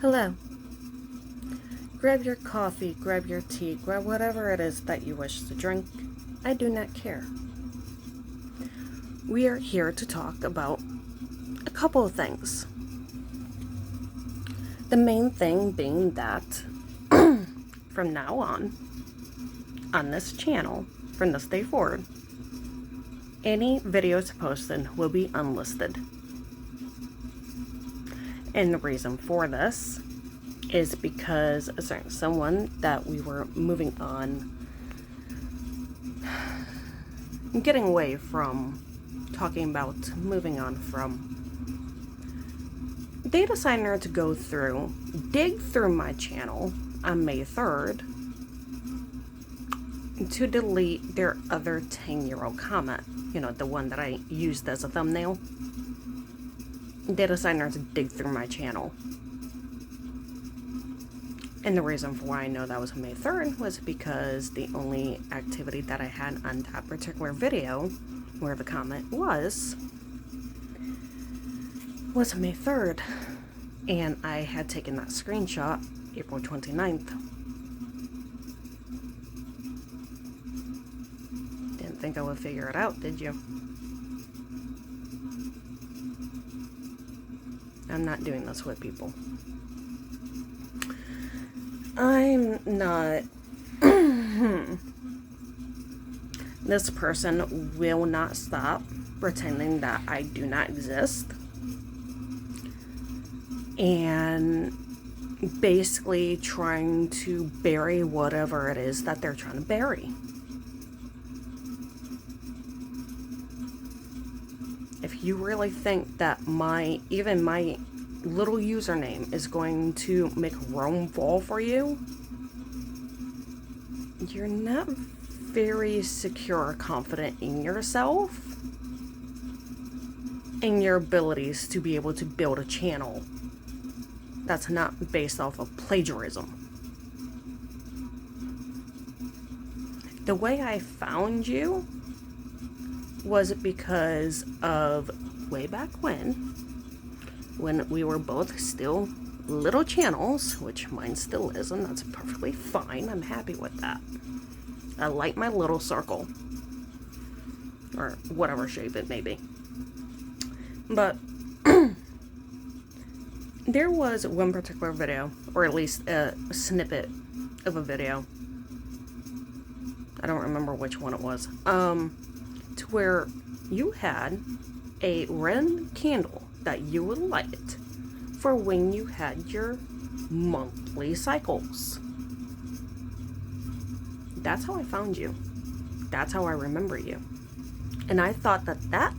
Hello. Grab your coffee, grab your tea, grab whatever it is that you wish to drink. I do not care. We are here to talk about a couple of things. The main thing being that from now on this channel, from this day forward, any videos posted will be unlisted. And the reason for this is because someone that we were moving on, getting away from talking about moving on from, they decided to go through, dig through my channel on May 3rd to delete their other 10-year-old comment. You know, the one that I used as a thumbnail. They decided to dig through my channel. And the reason for why I know that was May 3rd was because the only activity that I had on that particular video, where the comment was May 3rd. And I had taken that screenshot April 29th. Didn't think I would figure it out, did you? I'm not doing this with people. I'm not. This person will not stop pretending that I do not exist. And basically trying to bury whatever it is that they're trying to bury. If you really think that even my little username is going to make Rome fall for you, you're not very secure or confident in yourself and your abilities to be able to build a channel that's not based off of plagiarism. The way I found you was because of way back when we were both still little channels, which mine still is, and that's perfectly fine. I'm happy with that. I like my little circle, or whatever shape it may be. But there was one particular video, or at least a snippet of a video, I don't remember which one it was, to where you had a red candle that you would light for when you had your monthly cycles. That's how I found you. That's how I remember you. And I thought that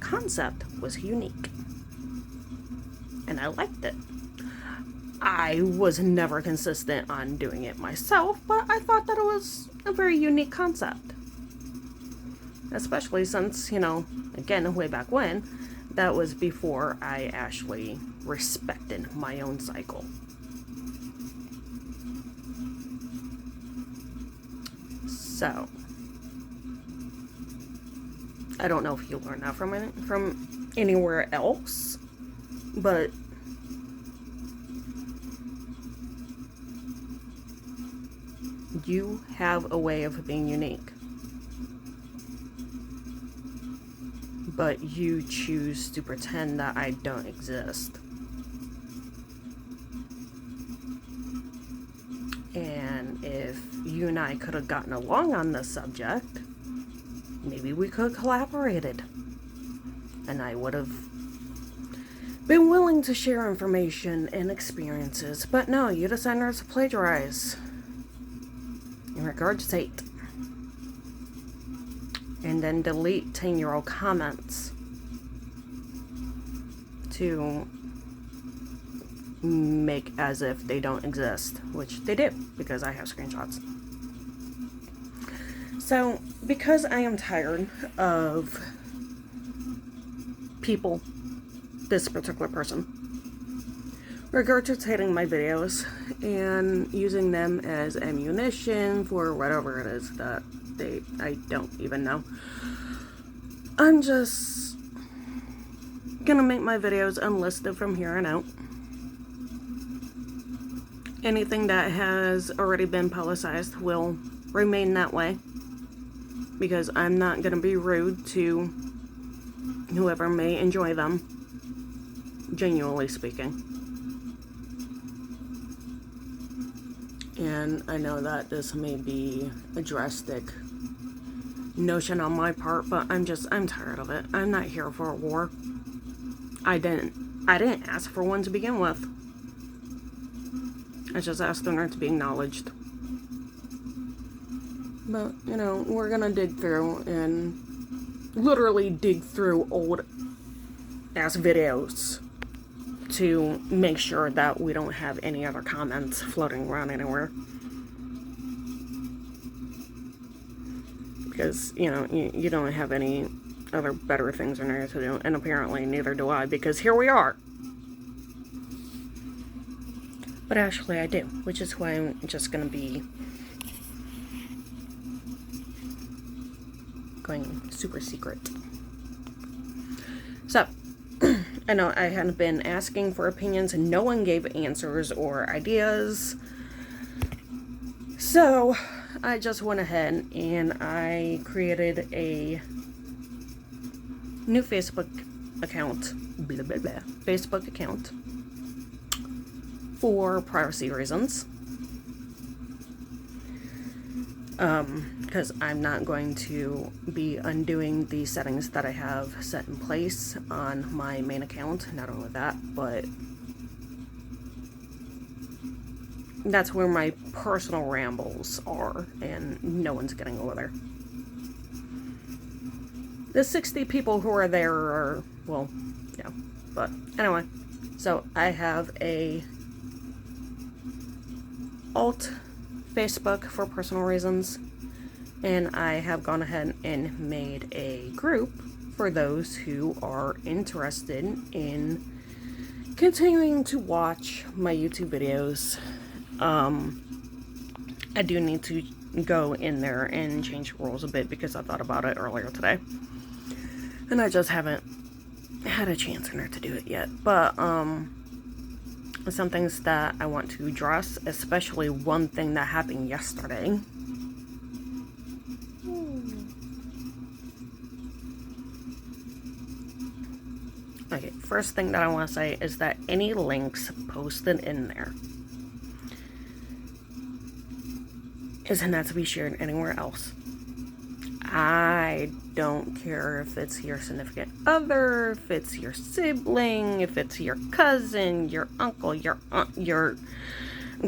concept was unique. And I liked it. I was never consistent on doing it myself, but I thought that it was a very unique concept. Especially since, you know, again, way back when, that was before I actually respected my own cycle. So, I don't know if you learned that from anywhere else, but you have a way of being unique. But you choose to pretend that I don't exist. And if you and I could have gotten along on this subject, maybe we could have collaborated. And I would have been willing to share information and experiences. But no, you decided to plagiarize and regurgitate. And then delete 10-year-old comments to make as if they don't exist, which they do, because I have screenshots. So, because I am tired of people, this particular person, regurgitating my videos and using them as ammunition for whatever it is that I don't even know. I'm just gonna make my videos unlisted from here on out. Anything that has already been publicized will remain that way, because I'm not gonna be rude to whoever may enjoy them, genuinely speaking. And I know that this may be a drastic notion on my part, but I'm tired of it. I'm not here for a war. I didn't ask for one to begin with. I just asked for it to be acknowledged. But, you know, we're gonna dig through and literally dig through old ass videos to make sure that we don't have any other comments floating around anywhere. Because, you know, you don't have any other better things in there to do, and apparently neither do I, because here we are. But actually I do, which is why I'm just gonna be going super secret. So, I know I had been asking for opinions and no one gave answers or ideas. So, I just went ahead and I created a new Facebook account, Facebook account, for privacy reasons. Because I'm not going to be undoing the settings that I have set in place on my main account. Not only that, but that's where my personal rambles are, and no one's getting over there. The 60 people who are there are, well, yeah, but anyway. So I have a alt Facebook for personal reasons, and I have gone ahead and made a group for those who are interested in continuing to watch my YouTube videos. I do need to go in there and change the rules a bit because I thought about it earlier today, and I just haven't had a chance in there to do it yet. But some things that I want to address, especially one thing that happened yesterday. Okay, first thing that I want to say is that any links posted in there is not to be shared anywhere else. I don't care if it's your significant other, if it's your sibling, if it's your cousin, your uncle, your aunt, your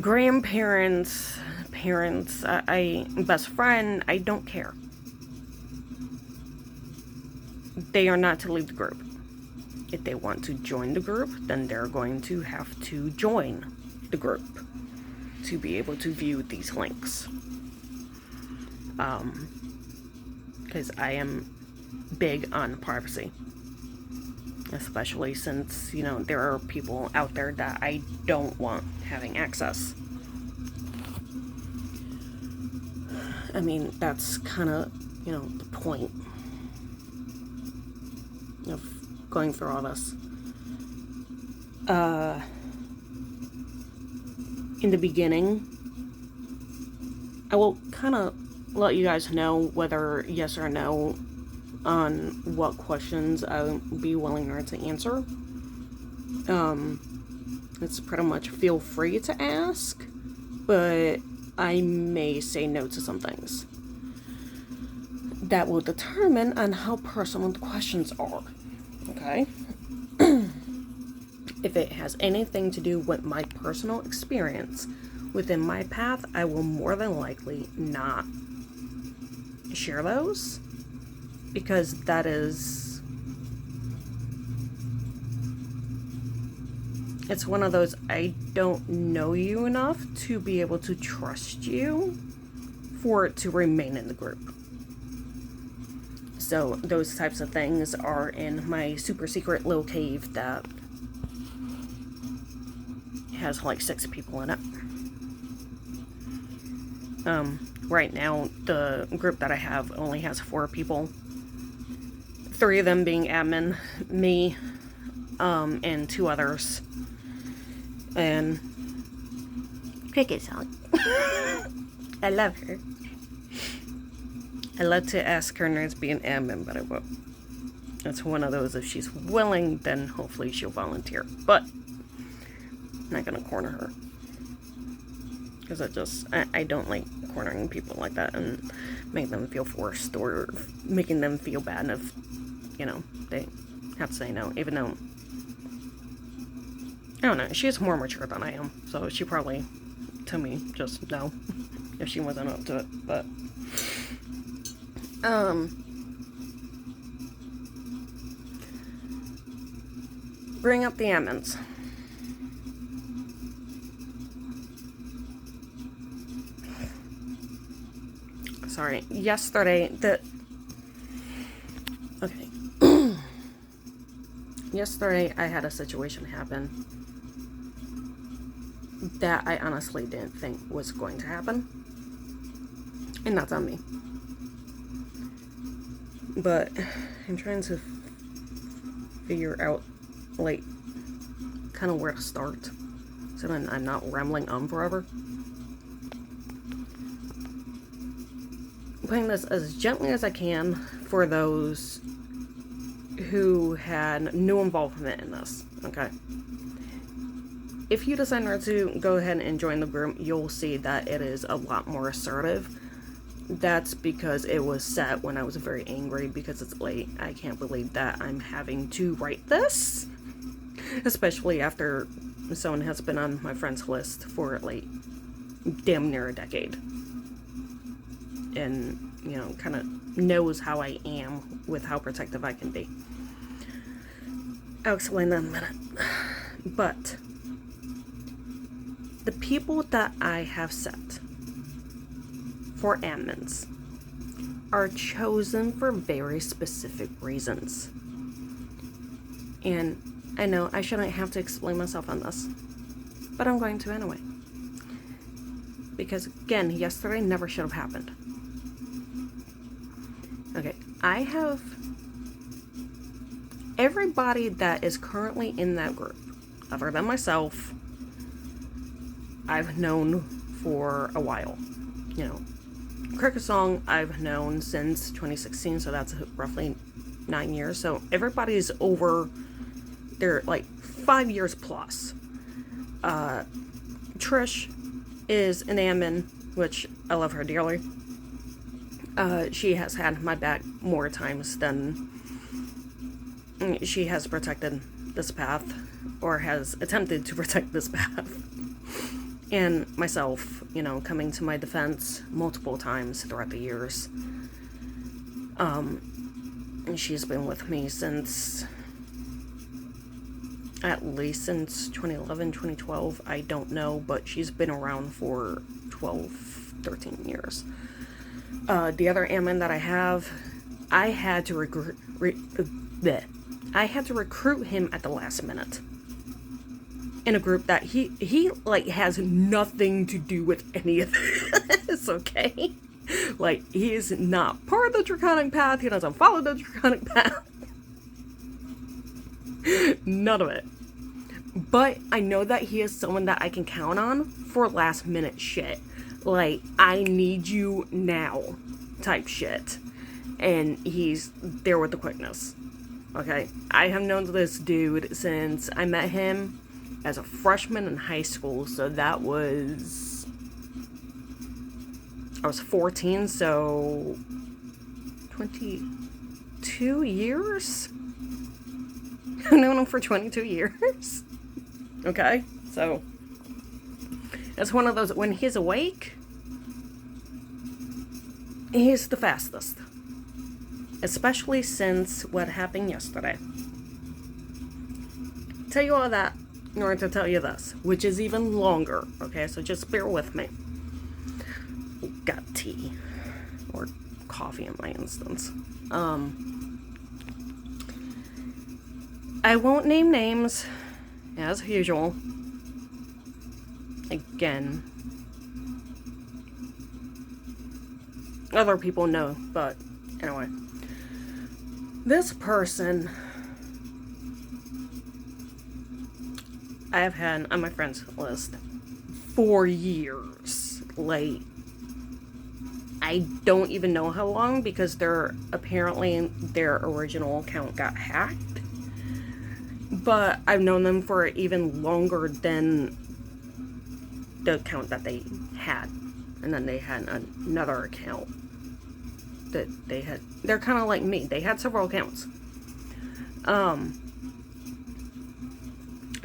grandparents, parents, best friend. I don't care. They are not to leave the group. If they want to join the group, then they're going to have to join the group to be able to view these links. Because I am big on privacy, especially since, you know, there are people out there that I don't want having access. I mean, that's kind of, you know, the point of going through all this. In the beginning, I will kind of let you guys know whether yes or no on what questions I'll be willing to answer. It's pretty much feel free to ask, but I may say no to some things. That will determine on how personal the questions are, okay? If it has anything to do with my personal experience within my path, I will more than likely not share those, because that is, it's one of those, I don't know you enough to be able to trust you for it to remain in the group. So those types of things are in my super secret little cave that has like 6 people in it. Right now, the group that I have only has 4 people. 3 of them being admin, me, and 2 others. And Cricket Song. I love her. I love to ask her to be an admin, but I won't. It's one of those, if she's willing, then hopefully she'll volunteer. But I'm not gonna corner her. Because I don't like cornering people like that and making them feel forced or making them feel bad if, you know, they have to say no. Even though, I don't know, she's more mature than I am. So she probably, to me, just no. If she wasn't up to it. But, bring up the admins. Sorry, yesterday, okay. Yesterday, I had a situation happen that I honestly didn't think was going to happen. And that's on me. But I'm trying to figure out, like, kind of where to start. So then I'm not rambling on forever. Putting this as gently as I can for those who had no involvement in this, okay? If you decide not to go ahead and join the group, you'll see that it is a lot more assertive. That's because it was set when I was very angry because it's late. I can't believe that I'm having to write this, especially after someone has been on my friends list for like damn near a decade. And, you know, kind of knows how I am with how protective I can be. I'll explain that in a minute. But the people that I have set for admins are chosen for very specific reasons. And I know I shouldn't have to explain myself on this, but I'm going to anyway. Because, again, yesterday never should have happened. Okay, I have everybody that is currently in that group, other than myself, I've known for a while. You know, Cricket Song I've known since 2016, so that's roughly 9 years. So everybody's over, they're like 5 years plus. Trish is an admin, which I love her dearly. She has had my back more times than she has protected this path, or has attempted to protect this path. And myself, you know, coming to my defense multiple times throughout the years. And she's been with me since, at least since 2011, 2012. I don't know, but she's been around for 12, 13 years. The other admin that I have, I had to recruit him at the last minute in a group that he like has nothing to do with any of this, okay? Like, he is not part of the draconic path. He doesn't follow the draconic path. None of it. But I know that he is someone that I can count on for last minute shit. Like, I need you now type shit. And he's there with the quickness. Okay? I have known this dude since I met him as a freshman in high school. So that was... I was 14, so... 22 years? I've known him for 22 years. Okay? So... it's one of those, when he's awake, he's the fastest. Especially since what happened yesterday. Tell you all that in order to tell you this, which is even longer, okay? So just bear with me. Got tea. Or coffee in my instance. I won't name names, as usual. Again, other people know, but anyway, this person I have had on my friends list for years. Like, I don't even know how long, because apparently their original account got hacked. But I've known them for even longer than the account that they had. And then they had another account that they had. They're kind of like me. They had several accounts.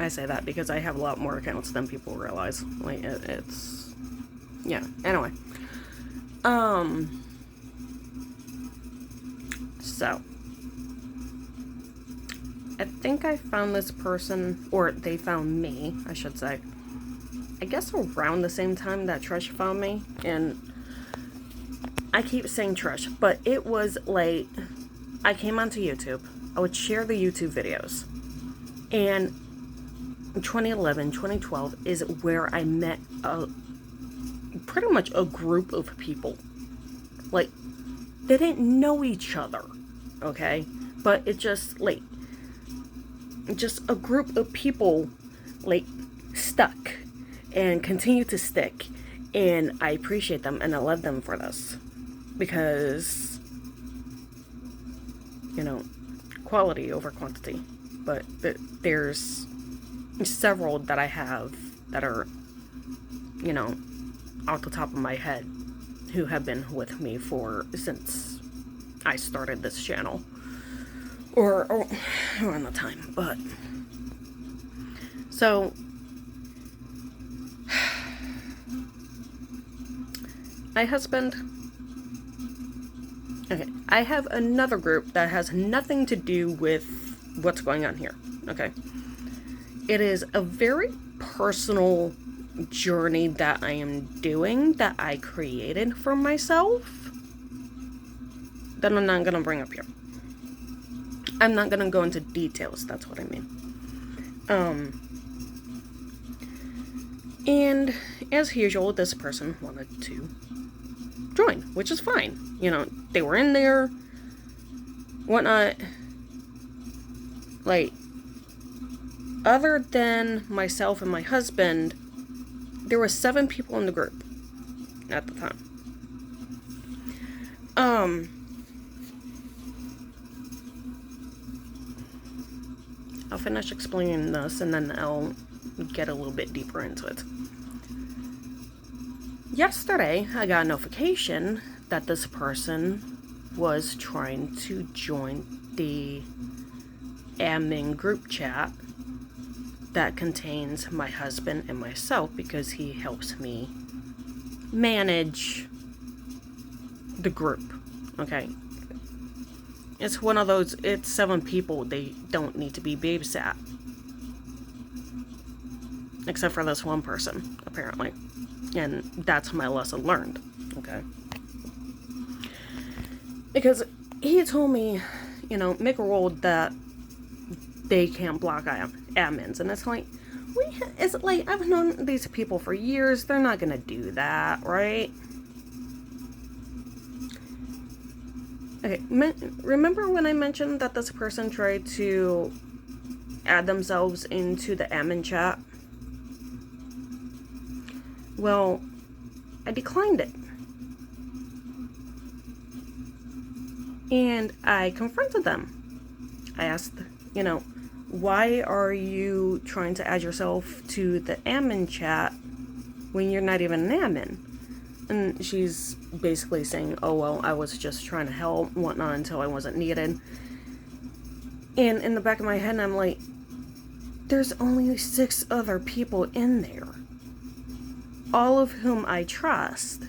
I say that because I have a lot more accounts than people realize. Like, it's... Yeah, anyway. So. I think I found this person, or they found me, I should say. I guess around the same time that Trish found me. And I keep saying Trish, but it was like, I came onto YouTube. I would share the YouTube videos. And 2011, 2012 is where I met pretty much a group of people. Like, they didn't know each other, okay? But it just, like, just a group of people, like, stuck and continue to stick. And I appreciate them, and I love them for this. Because, you know, quality over quantity. But there's several that I have that are, you know, off the top of my head, who have been with me since I started this channel. Or around the time, but... So... My husband... Okay, I have another group that has nothing to do with what's going on here, okay? It is a very personal journey that I am doing, that I created for myself, that I'm not going to bring up here. I'm not going to go into details, that's what I mean. And as usual, this person wanted to join, which is fine. You know, they were in there, whatnot. Like, other than myself and my husband, there were 7 people in the group at the time. I'll finish explaining this, and then I'll get a little bit deeper into it. Yesterday, I got a notification that this person was trying to join the admin group chat that contains my husband and myself, because he helps me manage the group. Okay. It's one of those, it's 7 people, they don't need to be babysat. Except for this one person, apparently. And that's my lesson learned, okay? Because he told me, you know, make a rule that they can't block admins. And it's like, I've known these people for years, they're not gonna do that, right? Okay, remember when I mentioned that this person tried to add themselves into the admin chat? Well, I declined it. And I confronted them. I asked, you know, why are you trying to add yourself to the admin chat when you're not even an admin? And she's basically saying, oh, well, I was just trying to help, whatnot, until I wasn't needed. And in the back of my head, I'm like, there's only 6 other people in there, all of whom I trust.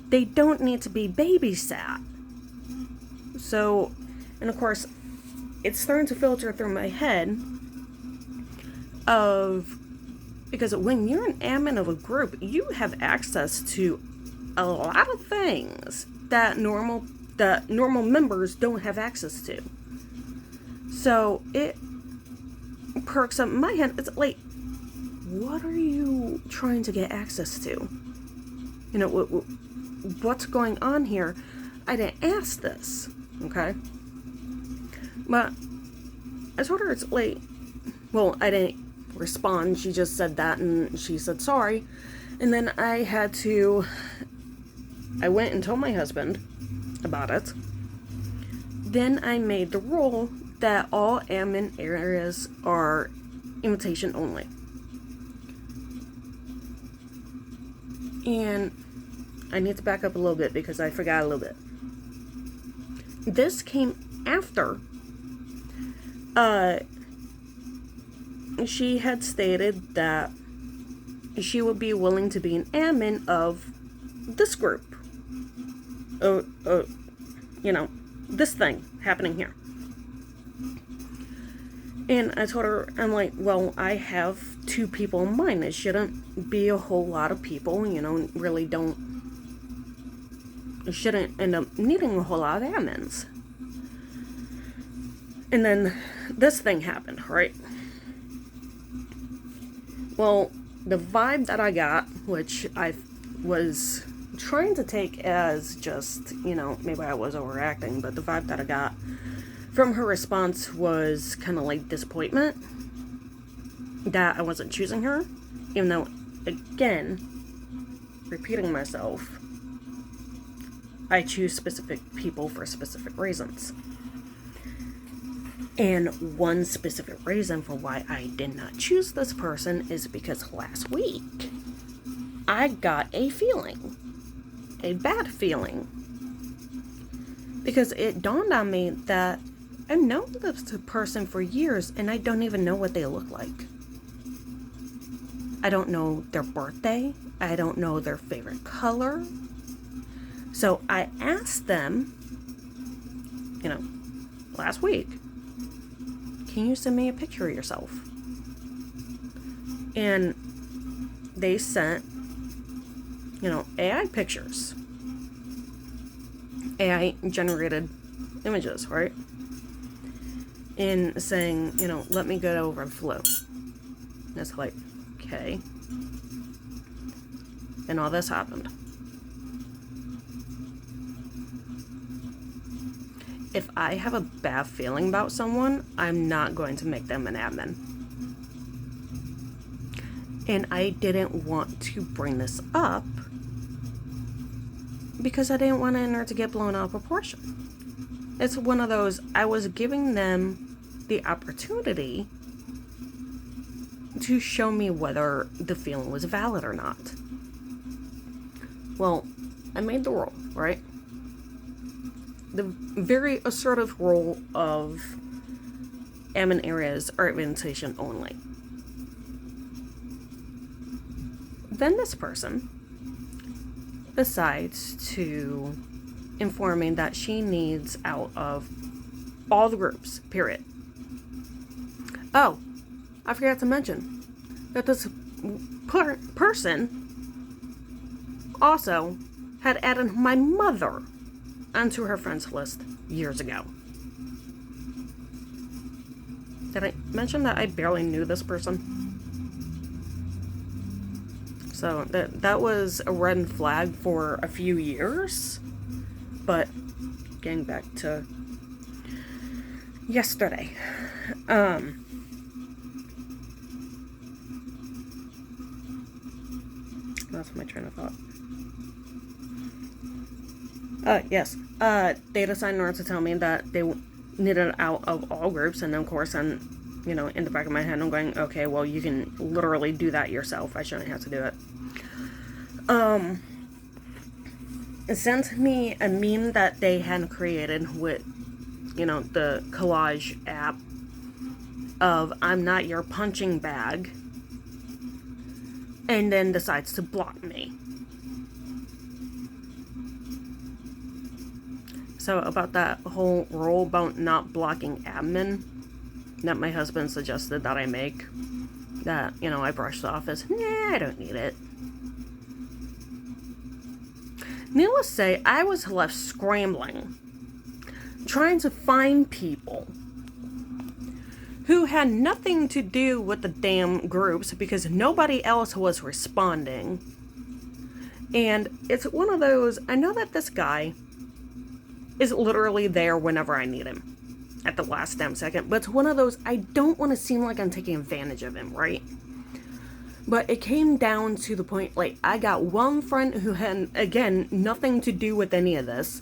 They don't need to be babysat. So, and of course, it's starting to filter through my head because when you're an admin of a group, you have access to a lot of things that normal members don't have access to. So it perks up my head. It's like, what are you trying to get access to? You know, what's going on here? I didn't ask this, okay? But I told her it's like, well, I didn't respond. She just said that, and she said sorry. And then I went and told my husband about it. Then I made the rule that all admin areas are invitation only. And I need to back up a little bit because I forgot a little bit. This came after she had stated that she would be willing to be an admin of this group. This thing happening here. And I told her, I'm like, well, I have 2 people in mind. It shouldn't be a whole lot of people, really shouldn't end up needing a whole lot of admins. And then this thing happened, right? Well, the vibe that I got, which I was trying to take as just, maybe I was overacting, but the vibe that I got from her response was kind of like disappointment that I wasn't choosing her, even though, again, repeating myself, I choose specific people for specific reasons. And one specific reason for why I did not choose this person is because last week I got a bad feeling. Because it dawned on me that I've known this person for years and I don't even know what they look like. I don't know their birthday. I don't know their favorite color. So I asked them, last week, can you send me a picture of yourself? And they sent, AI pictures. AI generated images, right? And saying, let me get over the flu. And it's like, okay. And all this happened. If I have a bad feeling about someone, I'm not going to make them an admin. And I didn't want to bring this up because I didn't want her to get blown out of proportion. It's one of those, I was giving them the opportunity to show me whether the feeling was valid or not. Well, I made the rule, right? The very assertive rule of admin areas are invitation only. Then this person decides to inform me that she needs out of all the groups, period. Oh, I forgot to mention that this person also had added my mother onto her friends list years ago. Did I mention that I barely knew this person? So that was a red flag for a few years. But getting back to yesterday. That's my train of thought. Yes. They decided to tell me that they needed out of all groups, and of course, I'm, in the back of my head, I'm going, okay, well, you can literally do that yourself. I shouldn't have to do it. It sent me a meme that they had created with, the collage app of I'm not your punching bag, and then decides to block me. So about that whole rule about not blocking admin that my husband suggested that I make, that, I brushed off as, I don't need it. Needless to say, I was left scrambling, trying to find people who had nothing to do with the damn groups because nobody else was responding. And it's one of those, I know that this guy is literally there whenever I need him. at the last damn second. But it's one of those, I don't want to seem like I'm taking advantage of him, right? But it came down to the point, like, I got one friend who had, again, nothing to do with any of this.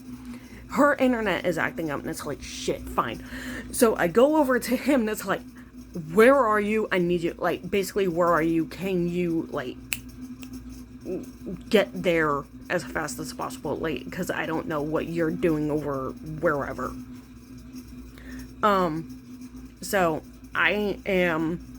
Her internet is acting up, and it's like, shit, fine. So I go over to him, and it's like, where are you? I need you. Like, basically, where are you? Can you, like, get there as fast as possible? Like, because I don't know what you're doing over wherever. So I am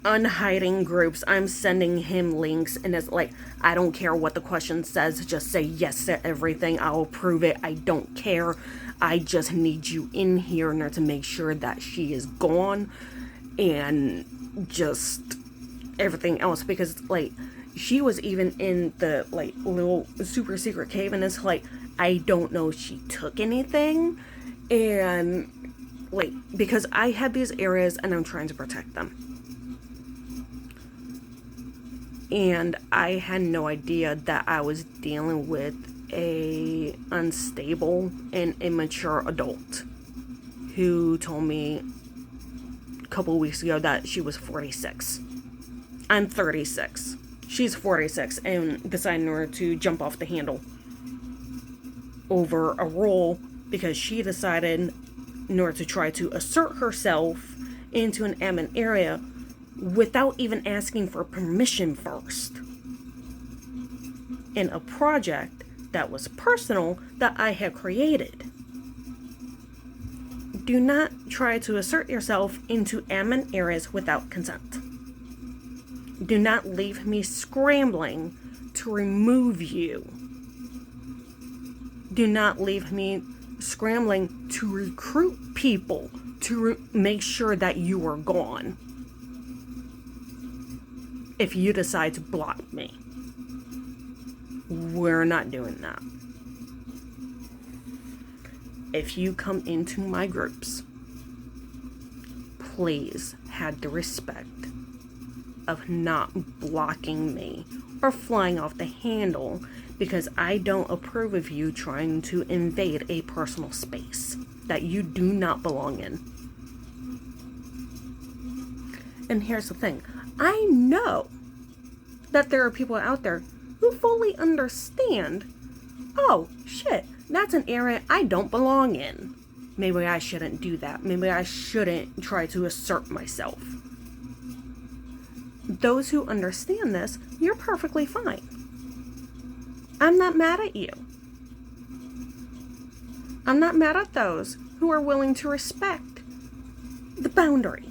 unhiding groups. I'm sending him links, and it's like, I don't care what the question says, just say yes to everything. I'll approve it. I don't care. I just need you in here in order to make sure that she is gone, and just everything else, because like, she was even in the like little super secret cave, and it's like, I don't know if she took anything, and like, because I had these areas and I'm trying to protect them. And I had no idea that I was dealing with a unstable and immature adult who told me a couple weeks ago that she was 46. I'm 36. She's 46 and decided in order to jump off the handle over a role because she decided in order to try to assert herself into an admin area without even asking for permission first, in a project that was personal that I had created. Do not try to assert yourself into admin areas without consent. Do not leave me scrambling to remove you. Do not leave me scrambling to recruit people to make sure that you are gone. If you decide to block me, we're not doing that. If you come into my groups, please have the respect of not blocking me or flying off the handle, because I don't approve of you trying to invade a personal space that you do not belong in. And here's the thing. I know that there are people out there who fully understand, oh, shit, that's an area I don't belong in. Maybe I shouldn't do that. Maybe I shouldn't try to assert myself. Those who understand this, you're perfectly fine. I'm not mad at you. I'm not mad at those who are willing to respect the boundary.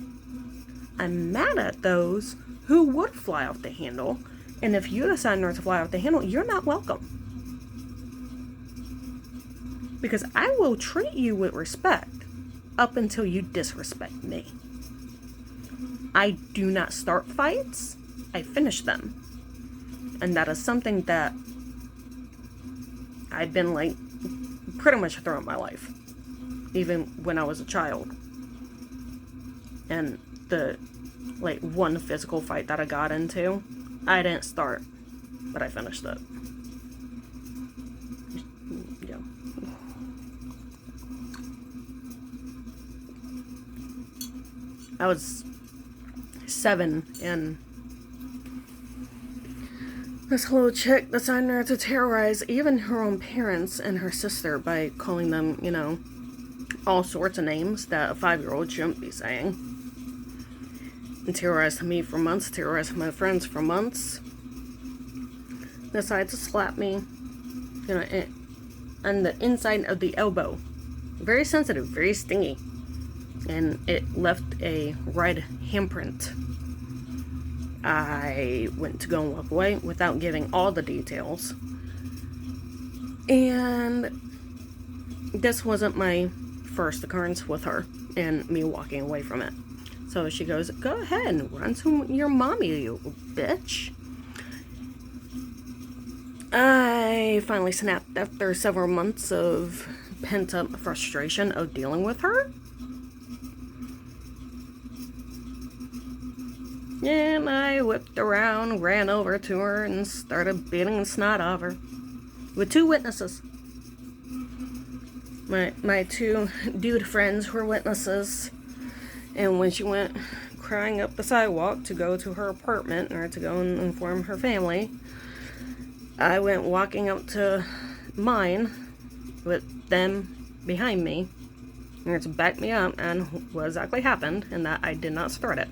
I'm mad at those who would fly off the handle, and if you decide not to fly off the handle, you're not welcome. Because I will treat you with respect up until you disrespect me. I do not start fights, I finish them. And that is something that I've been like pretty much throughout my life, even when I was a child. And the like one physical fight that I got into, I didn't start, but I finished it. Yeah. I was 7, and this little chick decided to terrorize even her own parents and her sister by calling them, you know, all sorts of names that a 5-year-old shouldn't be saying. And terrorized me for months, terrorized my friends for months. Decided to slap me, you know, on the inside of the elbow. Very sensitive, very stingy. And it left a red handprint. I went to go and walk away without giving all the details. And this wasn't my first occurrence with her and me walking away from it. So she goes, go ahead and run to your mommy, you bitch. I finally snapped after several months of pent-up frustration of dealing with her. And I whipped around, ran over to her, and started beating the snot off her. With 2 witnesses. My two dude friends were witnesses, and when she went crying up the sidewalk to go to her apartment, or to go and inform her family, I went walking up to mine with them behind me, and to back me up and what exactly happened, and that I did not start it.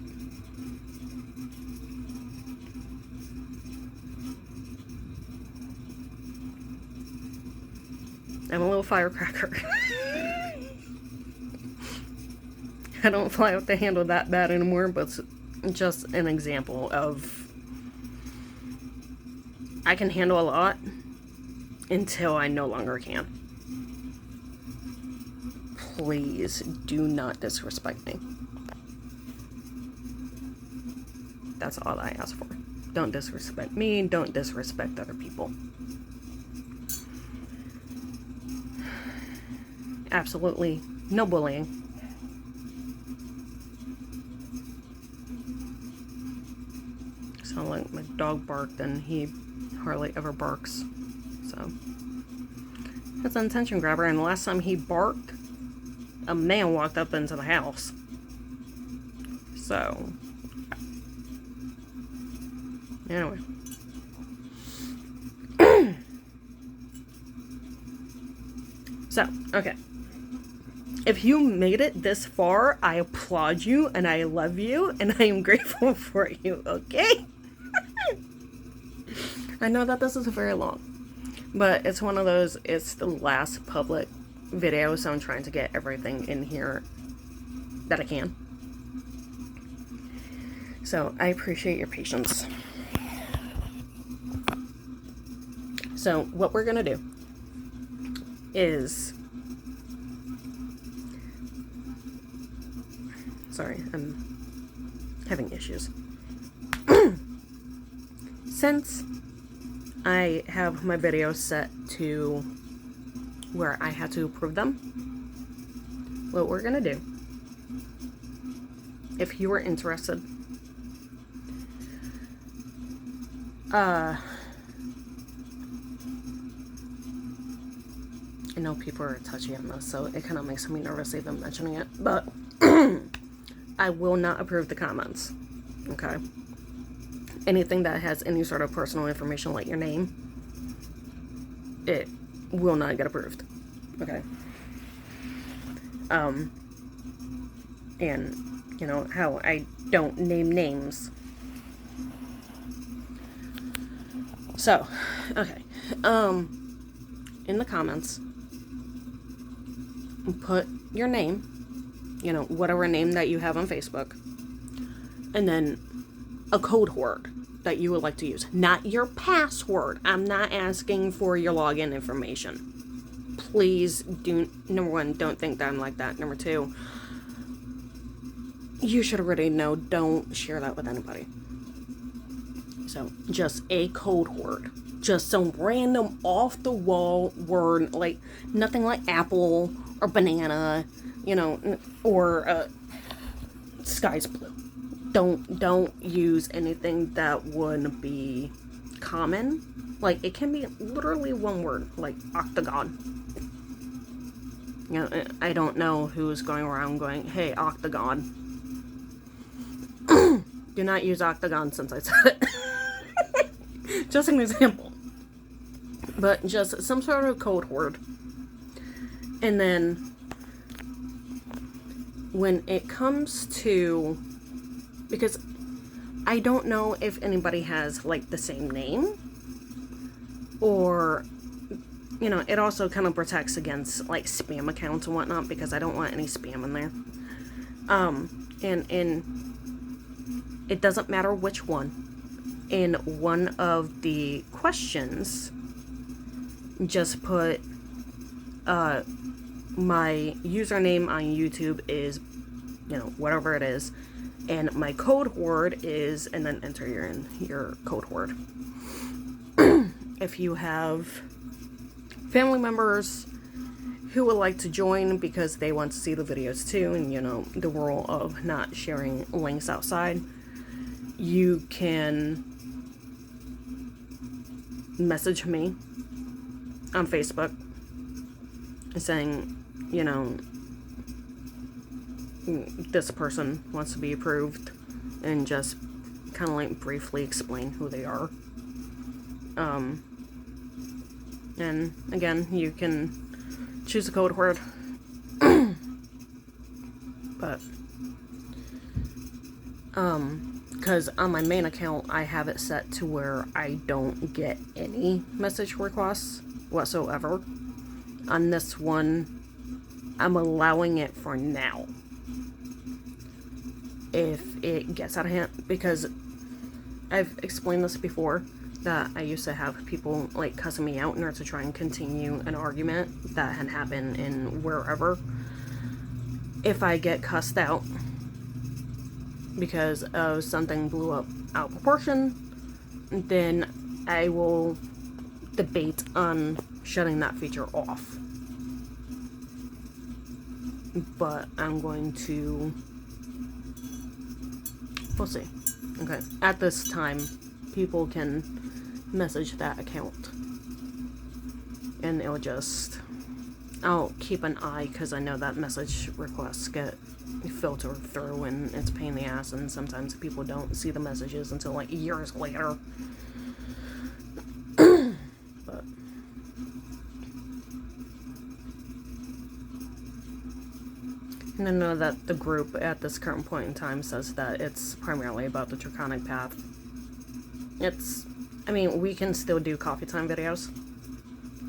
I'm a little firecracker. I don't fly off the handle that bad anymore, but it's just an example of I can handle a lot until I no longer can. Please do not disrespect me. That's all I ask for. Don't disrespect me, don't disrespect other people. Absolutely no bullying. Sound like my dog barked, and he hardly ever barks. So that's an attention grabber, and the last time he barked, a man walked up into the house. So anyway. So, okay. If you made it this far, I applaud you, and I love you, and I am grateful for you, okay? I know that this is very long, but it's one of those, it's the last public video, so I'm trying to get everything in here that I can. So, I appreciate your patience. So, what we're gonna do is, sorry, I'm having issues. Since I have my videos set to where I had to approve them, what we're gonna do, if you are interested, I know people are touchy on this, so it kind of makes me nervous even mentioning it, but I will not approve the comments, okay? Anything that has any sort of personal information like your name, it will not get approved, okay? And, you know, how I don't name names. So, okay, in the comments, put your name, you know, whatever name that you have on Facebook, and then a code word that you would like to use. Not your password. I'm not asking for your login information. Please do, number one, don't think that I'm like that. Number two, you should already know, don't share that with anybody. So, just a code word. Just some random off-the-wall word, like, nothing like apple or banana, you know, or sky's blue. Don't use anything that would be common. Like, it can be literally one word, like octagon. You know, I don't know who's going around going, hey, octagon. Do not use octagon since I said it. Just an example. But just some sort of code word. And then when it comes to, because I don't know if anybody has like the same name, or, you know, it also kind of protects against like spam accounts and whatnot, because I don't want any spam in there. And it doesn't matter which one. In one of the questions, just put my username on YouTube is, you know, whatever it is, and my code word is, and then enter your code word. If you have family members who would like to join because they want to see the videos too, and, you know, the rule of not sharing links outside, you can message me on Facebook saying, you know, this person wants to be approved, and just kind of like briefly explain who they are. And again, you can choose a code word. But because on my main account I have it set to where I don't get any message requests whatsoever. On this one, I'm allowing it for now. If it gets out of hand, because I've explained this before, that I used to have people like cussing me out in order to try and continue an argument that had happened in wherever. If I get cussed out because of something blew up out of proportion, then I will debate on shutting that feature off. But I'm going to... we'll see. Okay. At this time, people can message that account. And it'll just... I'll keep an eye, because I know that message requests get filtered through, and it's a pain in the ass, and sometimes people don't see the messages until like years later. But and I know that the group at this current point in time says that it's primarily about the draconic path. I mean, we can still do coffee time videos,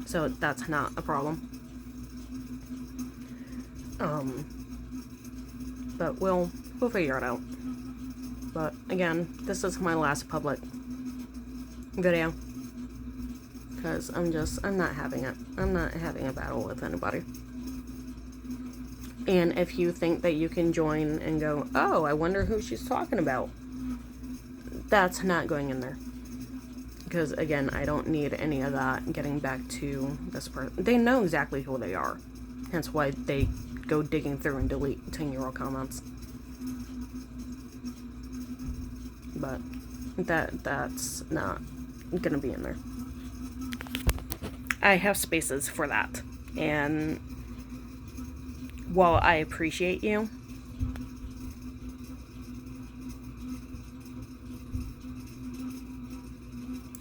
so that's not a problem. But we'll figure it out. But again, this is my last public video, because I'm not having it. I'm not having a battle with anybody. And if you think that you can join and go, oh, I wonder who she's talking about, that's not going in there. Because again, I don't need any of that getting back to this person. They know exactly who they are. Hence why they go digging through and delete 10-year-old comments. But that's not gonna be in there. I have spaces for that. And while I appreciate you,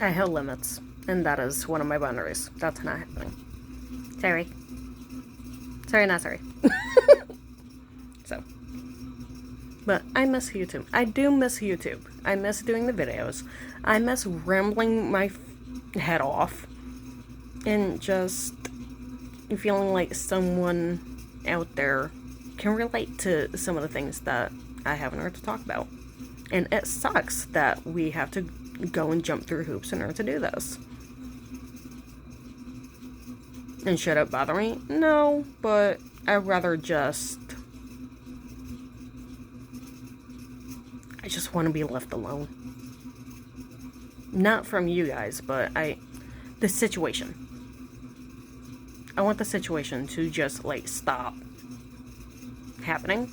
I have limits. And that is one of my boundaries. That's not happening. Sorry. Sorry, not sorry. So. But I miss YouTube. I do miss YouTube. I miss doing the videos. I miss rambling my head off. And just feeling like someone out there can relate to some of the things that I have in order to talk about. And it sucks that we have to go and jump through hoops in order to do this. And should it bother me? No, but I'd rather just... I just want to be left alone. Not from you guys, but the situation. I want the situation to just, like, stop happening.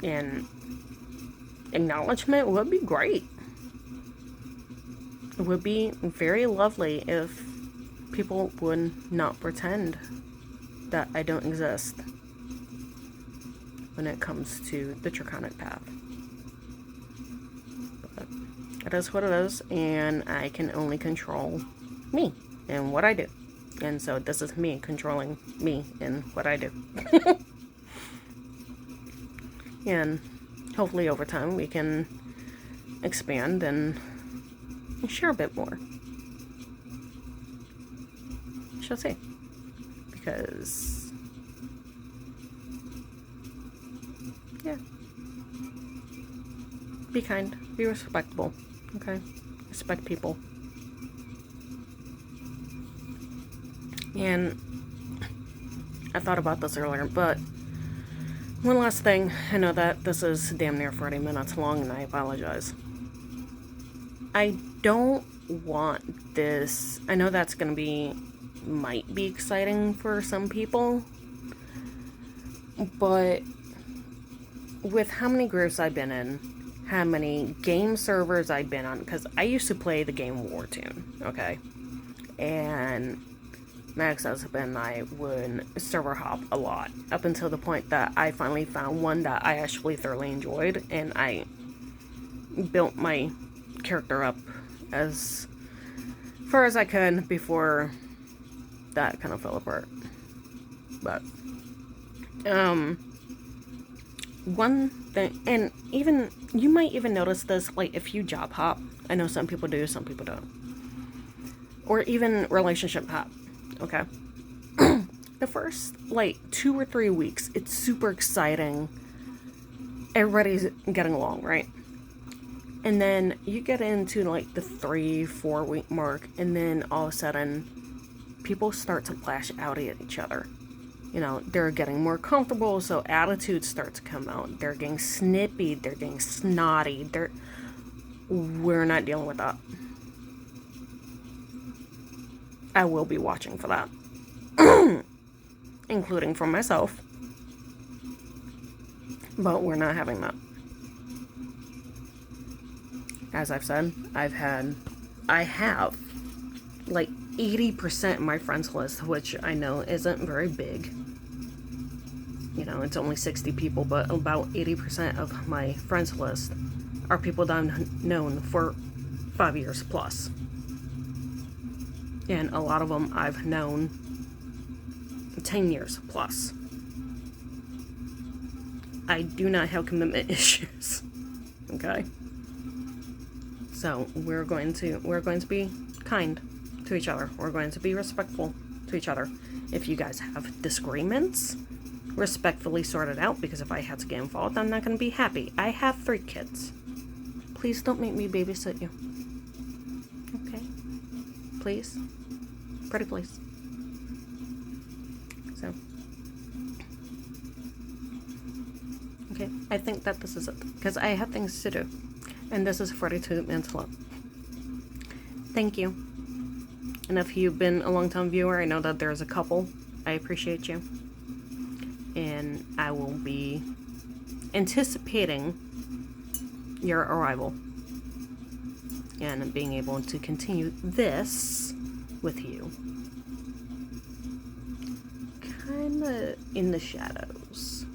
And acknowledgement would be great. It would be very lovely if people would not pretend that I don't exist when it comes to the draconic path. But it is what it is, and I can only control me and what I do. And so this is me controlling me and what I do. And hopefully over time we can expand and share a bit more. Shall see. Because, yeah. Be kind. Be respectable. Okay? Respect people. And I thought about this earlier, but one last thing. I know that this is damn near 40 minutes long, and I apologize. I don't want this... I know that's going to be... might be exciting for some people, but with how many groups I've been in, how many game servers I've been on, because I used to play the game War Tune, okay? And my ex-husband and I would server hop a lot, up until the point that I finally found one that I actually thoroughly enjoyed, and I built my character up as far as I could before that kind of fell apart. But one thing, and even you might even notice this, like if you job hop, I know some people do, some people don't, or even relationship hop, okay? The first like 2 or 3 weeks, it's super exciting, everybody's getting along, right? And then you get into like the 3-4 week mark, and then all of a sudden people start to lash out at each other. You know, they're getting more comfortable, so attitudes start to come out. They're getting snippy, they're getting snotty, we're not dealing with that. I will be watching for that. Including for myself. But we're not having that. As I've said, I have like 80% of my friends list, which I know isn't very big. You know, it's only 60 people, but about 80% of my friends list are people that I've known for 5 years plus. And a lot of them I've known 10 years plus. I do not have commitment issues. Okay? So we're going to be kind to each other. We're going to be respectful to each other. If you guys have disagreements, respectfully sort it out, because if I had to get involved, I'm not going to be happy. I have 3 kids. Please don't make me babysit you. Okay? Please? Pretty please. So. Okay, I think that this is it, because I have things to do. And this is 42 minutes long. Thank you. And if you've been a long-time viewer, I know that there's a couple. I appreciate you. And I will be anticipating your arrival. And being able to continue this with you. Kinda in the shadows.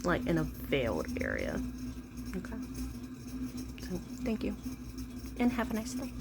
Like in a veiled area. Okay. So, thank you. And have a nice day.